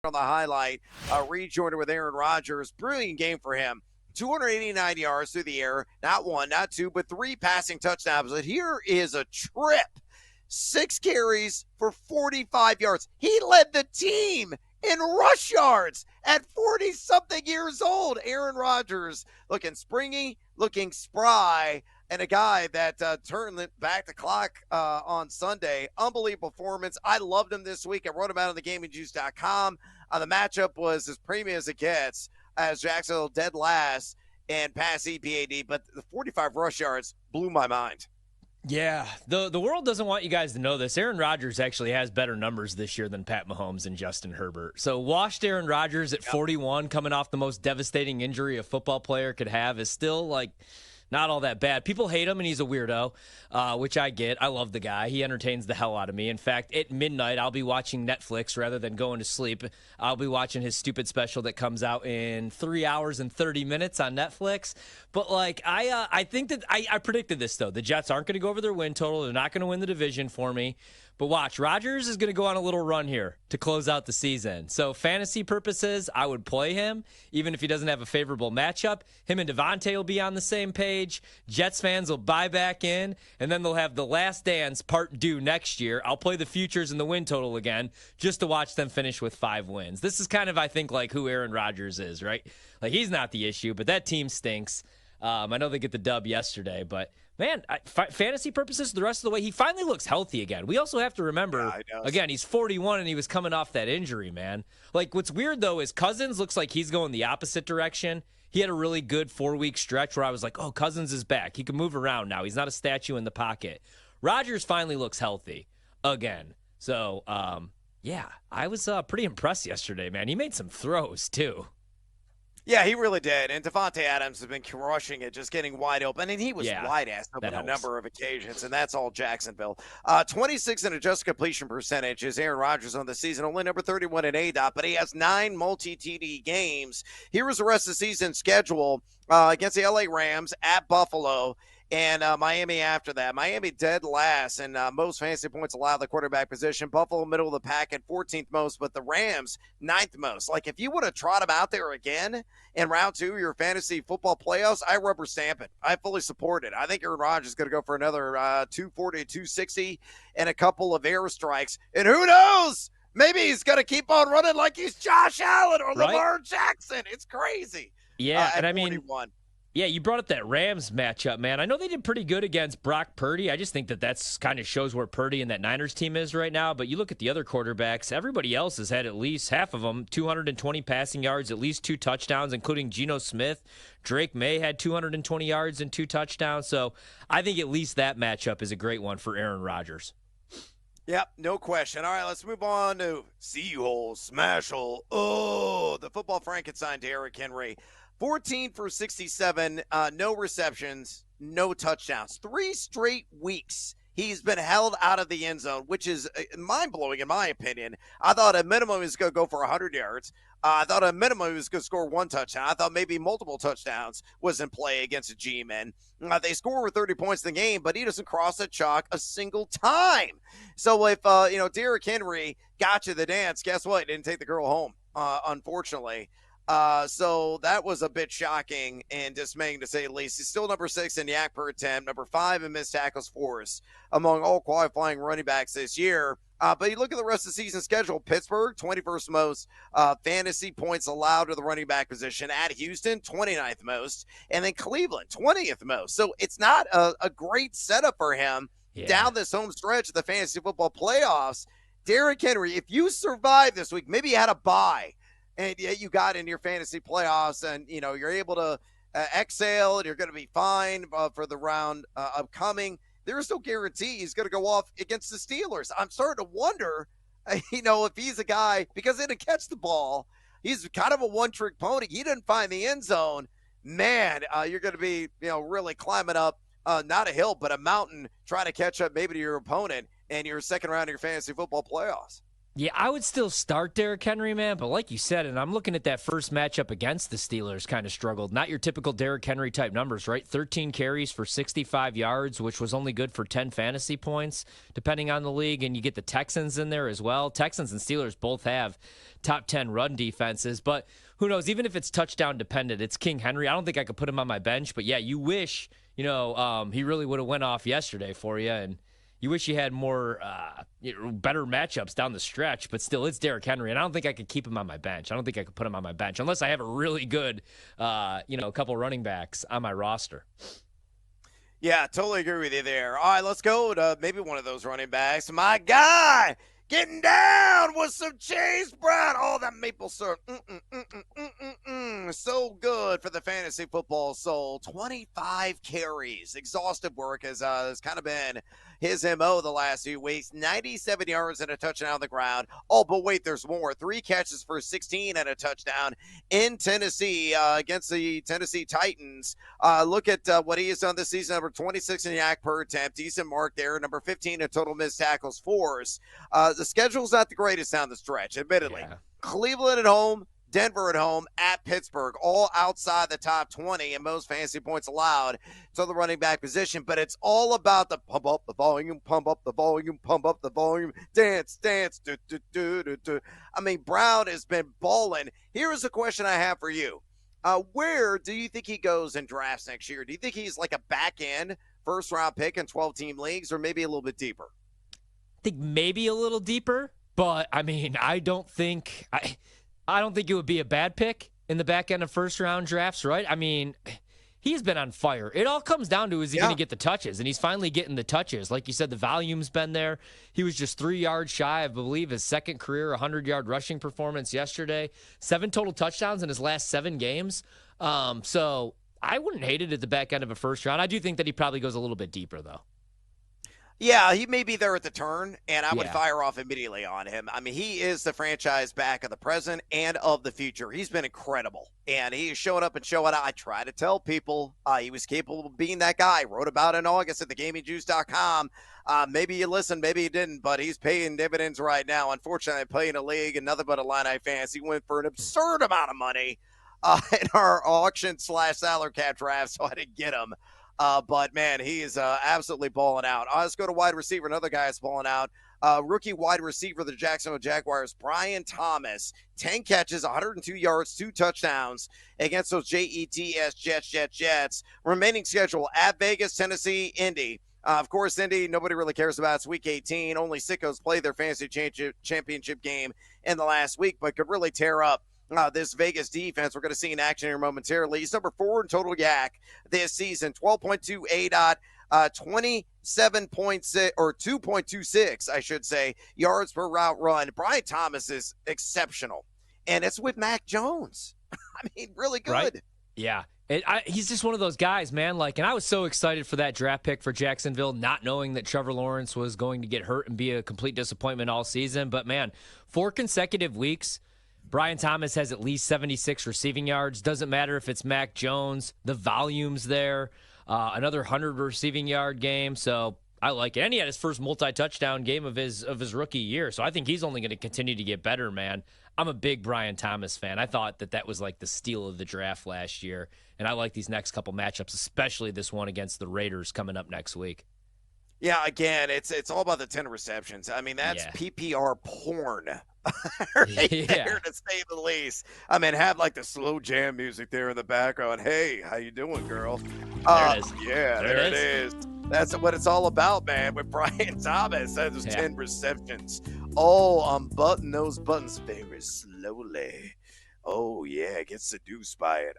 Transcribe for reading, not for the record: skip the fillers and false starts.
on the highlight rejoinder with Aaron Rodgers. Brilliant game for him. 289 yards through the air, not one, not two, but three passing touchdowns. But here is a trip. 6 carries for 45 yards. He led the team in rush yards at 40-something years old. Aaron Rodgers looking springy, looking spry, and a guy that turned back the clock on Sunday. Unbelievable performance. I loved him this week. I wrote about it on thegamingjuice.com. The matchup was as premium as it gets, as Jacksonville dead last and pass EPAD, but the 45 rush yards blew my mind. Yeah, the world doesn't want you guys to know this. Aaron Rodgers actually has better numbers this year than Pat Mahomes and Justin Herbert. So washed Aaron Rodgers at 41, coming off the most devastating injury a football player could have, is still like not all that bad. People hate him, and he's a weirdo, which I get. I love the guy. He entertains the hell out of me. In fact, at midnight, I'll be watching Netflix rather than going to sleep. I'll be watching his stupid special that comes out in 3 hours and 30 minutes on Netflix. But, like, I think that I predicted this, though. The Jets aren't going to go over their win total. They're not going to win the division for me. But watch, Rodgers is going to go on a little run here to close out the season. So fantasy purposes, I would play him, even if he doesn't have a favorable matchup. Him and Devontae will be on the same page. Jets fans will buy back in, and then they'll have the last dance part due next year. I'll play the futures and the win total again just to watch them finish with 5 wins. This is kind of, I think, like who Aaron Rodgers is, right? Like, he's not the issue, but that team stinks. I know they get the dub yesterday, but man, fantasy purposes, the rest of the way, he finally looks healthy again. We also have to remember, again, he's 41 and he was coming off that injury, man. Like, what's weird, though, is Cousins looks like he's going the opposite direction. He had a really good 4-week stretch where I was like, oh, Cousins is back. He can move around now. He's not a statue in the pocket. Rodgers finally looks healthy again. So, yeah, I was pretty impressed yesterday, man. He made some throws, too. Yeah, he really did. And Devontae Adams has been crushing it, just getting wide open. And he was wide-ass on a number of occasions, and that's all Jacksonville. 26 in adjusted completion percentage is Aaron Rodgers on the season, only number 31 in ADOT, but he has 9 multi-TD games. Here is the rest of the season schedule against the LA Rams, at Buffalo, and Miami after that. Miami dead last in most fantasy points allowed the quarterback position. Buffalo middle of the pack at 14th most, but the Rams 9th most. Like, if you would have trot them out there again in round 2 of your fantasy football playoffs, I rubber stamp it. I fully support it. I think Aaron Rodgers is going to go for another 240, 260 and a couple of airstrikes. And who knows? Maybe he's going to keep on running like he's Josh Allen or Lamar Jackson. It's crazy. Yeah, and I 41. Yeah, you brought up that Rams matchup, man. I know they did pretty good against Brock Purdy. I just think that's kind of shows where Purdy and that Niners team is right now. But you look at the other quarterbacks, everybody else has had at least half of them 220 passing yards, at least 2 touchdowns, including Geno Smith. Drake May had 220 yards and 2 touchdowns. So I think at least that matchup is a great one for Aaron Rodgers. Yep, no question. All right, let's move on to Seahole, Smashhole. Oh, the football Frankenstein, Derrick Henry. 14 for 67, no receptions, no touchdowns. 3 straight weeks he's been held out of the end zone, which is mind-blowing in my opinion. I thought at minimum he was going to go for 100 yards. I thought at minimum he was going to score 1 touchdown. I thought maybe multiple touchdowns was in play against the G-men. They score over 30 points in the game, but he doesn't cross the chalk a single time. So if, Derrick Henry got you the dance, guess what? He didn't take the girl home, unfortunately. So that was a bit shocking and dismaying to say the least. He's still number 6 in yak per attempt, number 5 in missed tackles forced among all qualifying running backs this year. But you look at the rest of the season schedule, Pittsburgh, 21st most fantasy points allowed to the running back position. At Houston, 29th most. And then Cleveland, 20th most. So it's not a great setup for him down this home stretch of the fantasy football playoffs. Derrick Henry, if you survive this week, maybe you had a bye, and you got in your fantasy playoffs, and you're able to exhale, and you're going to be fine for the round upcoming. There is no guarantee he's going to go off against the Steelers. I'm starting to wonder, if he's a guy, because he didn't catch the ball. He's kind of a one-trick pony. He didn't find the end zone. Man, you're going to be, really climbing up, not a hill, but a mountain, trying to catch up maybe to your opponent in your second round of your fantasy football playoffs. Yeah, I would still start Derrick Henry, man, but like you said, and I'm looking at that first matchup against the Steelers, kind of struggled. Not your typical Derrick Henry type numbers, right? 13 carries for 65 yards, which was only good for 10 fantasy points, depending on the league. And you get the Texans in there as well. Texans and Steelers both have top 10 run defenses, but who knows? Even if it's touchdown dependent, it's King Henry. I don't think I could put him on my bench, but yeah, you wish, he really would have went off yesterday for you, and you wish you had more, better matchups down the stretch, but still, it's Derrick Henry, and I don't think I could keep him on my bench. I don't think I could put him on my bench unless I have a really good, couple running backs on my roster. Yeah, totally agree with you there. All right, let's go to maybe one of those running backs. My guy getting down with some Chase Brown. Oh, that maple syrup. So good for the fantasy football soul. 25 carries. Exhaustive work has kind of been his MO the last few weeks. 97 yards and a touchdown on the ground. Oh, but wait, there's more. 3 catches for 16 and a touchdown in Tennessee against the Tennessee Titans. Look at what he has done this season. Number 26 in yak per attempt. Decent mark there. Number 15 in total missed tackles, force. The schedule's not the greatest down the stretch, admittedly. Yeah. Cleveland at home, Denver at home, at Pittsburgh, all outside the top 20 in most fantasy points allowed to the running back position. But it's all about the pump up the volume, pump up the volume, pump up the volume, dance, dance, do, do, do, do, do. I mean, Brown has been balling. Here's a question I have for you. Where do you think he goes in drafts next year? Do you think he's like a back end first round pick in 12-team leagues, or maybe a little bit deeper? I think maybe a little deeper, but I mean, I don't think it would be a bad pick in the back end of first round drafts, right? I mean, he's been on fire. It all comes down to, is he going to get the touches? And he's finally getting the touches. Like you said, the volume's been there. He was just 3 yards shy, I believe, his second career 100-yard rushing performance yesterday. 7 total touchdowns in his last 7 games. So I wouldn't hate it at the back end of a first round. I do think that he probably goes a little bit deeper, though. Yeah, he may be there at the turn, and I would fire off immediately on him. I mean, he is the franchise back of the present and of the future. He's been incredible, and he is showing up and showing out. I try to tell people he was capable of being that guy. Wrote about it in August at thegamingjuice.com. Maybe you listened, maybe you didn't, but he's paying dividends right now. Unfortunately, I play in a league, and nothing but Illini fans. He went for an absurd amount of money in our auction/salary cap draft, so I didn't get him. But, man, he is absolutely balling out. Let's go to wide receiver. Another guy is balling out. Rookie wide receiver, the Jacksonville Jaguars, Brian Thomas. 10 catches, 102 yards, 2 touchdowns against those Jets. Remaining schedule at Vegas, Tennessee, Indy. Of course, Indy, nobody really cares about. It's Week 18. Only sickos played their fantasy championship game in the last week, but could really tear up this Vegas defense. We're going to see in action here momentarily. He's number 4 in total yak this season, 12.2 ADOT, 27.6 or 2.26, I should say, yards per route run. Brian Thomas is exceptional, and it's with Mac Jones. I mean, really good. Right? Yeah. He's just one of those guys, man. And I was so excited for that draft pick for Jacksonville, not knowing that Trevor Lawrence was going to get hurt and be a complete disappointment all season. But, man, 4 consecutive weeks, Brian Thomas has at least 76 receiving yards. Doesn't matter if it's Mac Jones. The volume's there. Another 100 receiving yard game. So I like it. And he had his first multi-touchdown game of his rookie year. So I think he's only going to continue to get better, man. I'm a big Brian Thomas fan. I thought that was like the steal of the draft last year. And I like these next couple matchups, especially this one against the Raiders coming up next week. Yeah, again, it's all about the 10 receptions. I mean, that's PPR porn. There, to say the least. I mean, have like the slow jam music there in the background. Hey, how you doing, girl? There it is. Yeah, there it is. That's what it's all about, man, with Brian Thomas. Those 10 receptions. Oh, unbutton those buttons very slowly. Oh, yeah, get seduced by it.